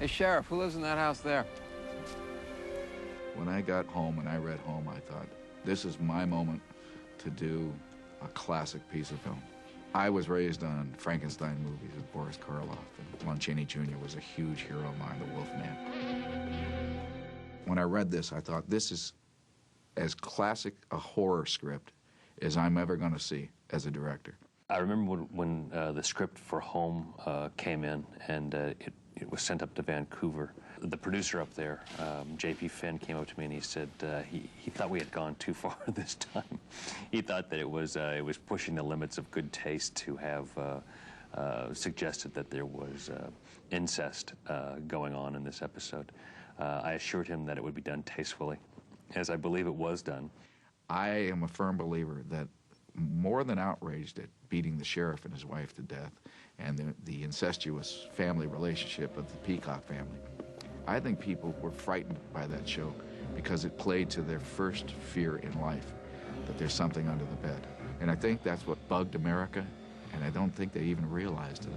Hey, Sheriff, who lives in that house there? When I got home and I read Home, I thought, this is my moment to do a classic piece of film. I was raised on Frankenstein movies with Boris Karloff, and Lon Chaney Jr. was a huge hero of mine, the Wolfman. When I read this, I thought, this is as classic a horror script as I'm ever going to see as a director. I remember when the script for Home came in, and it was sent up to Vancouver. The producer up there, J.P. Finn, came up to me and he said he thought we had gone too far this time. He thought that it was pushing the limits of good taste to have suggested that there was incest going on in this episode. I assured him that it would be done tastefully, as I believe it was done. I am a firm believer that more than outraged at beating the sheriff and his wife to death and the incestuous family relationship of the Peacock family, I think people were frightened by that show because it played to their first fear in life, that there's something under the bed. And I think that's what bugged America, and I don't think they even realized it.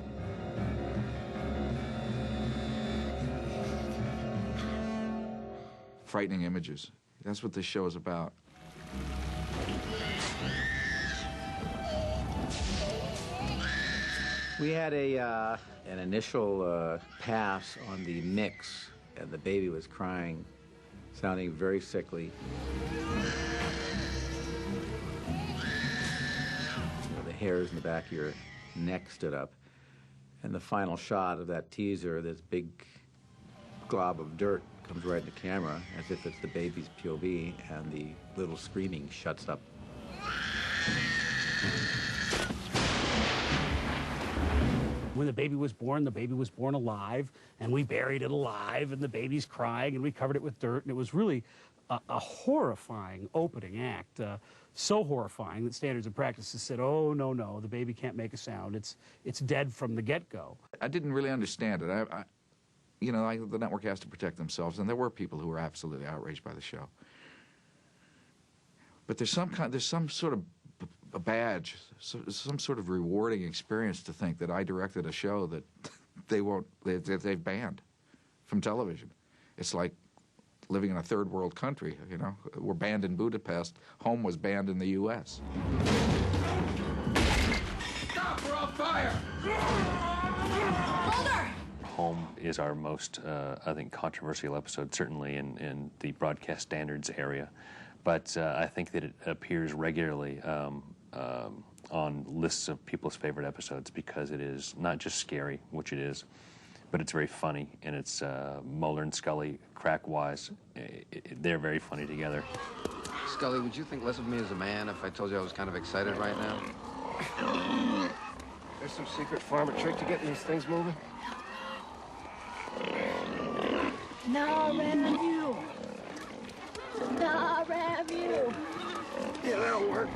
Frightening images. That's what this show is about. We had an initial pass on the mix, and the baby was crying, sounding very sickly. The hairs in the back of your neck stood up. And the final shot of that teaser, this big glob of dirt comes right in the camera, as if it's the baby's POV, and the little screaming shuts up. When the baby was born alive, and we buried it alive, and the baby's crying, and we covered it with dirt, and it was really a horrifying opening act. So horrifying that Standards and Practices said, oh, no, the baby can't make a sound. It's dead from the get-go. I didn't really understand it. The network has to protect themselves, and there were people who were absolutely outraged by the show. But there's some sort of a badge, some sort of rewarding experience to think that I directed a show that they've banned from television. It's like living in a third world country, you know. We're banned in Budapest. Home was banned in the U.S. Stop, we're on fire! Mulder! Home is our most, I think, controversial episode, certainly in the broadcast standards area. But I think that it appears regularly on lists of people's favorite episodes because it is not just scary, which it is, but it's very funny, and it's Mulder and Scully, crack-wise, they're very funny together. Scully, would you think less of me as a man if I told you I was kind of excited right now? There's some secret farmer trick to getting these things moving? No, review. No, review. Yeah, that'll work.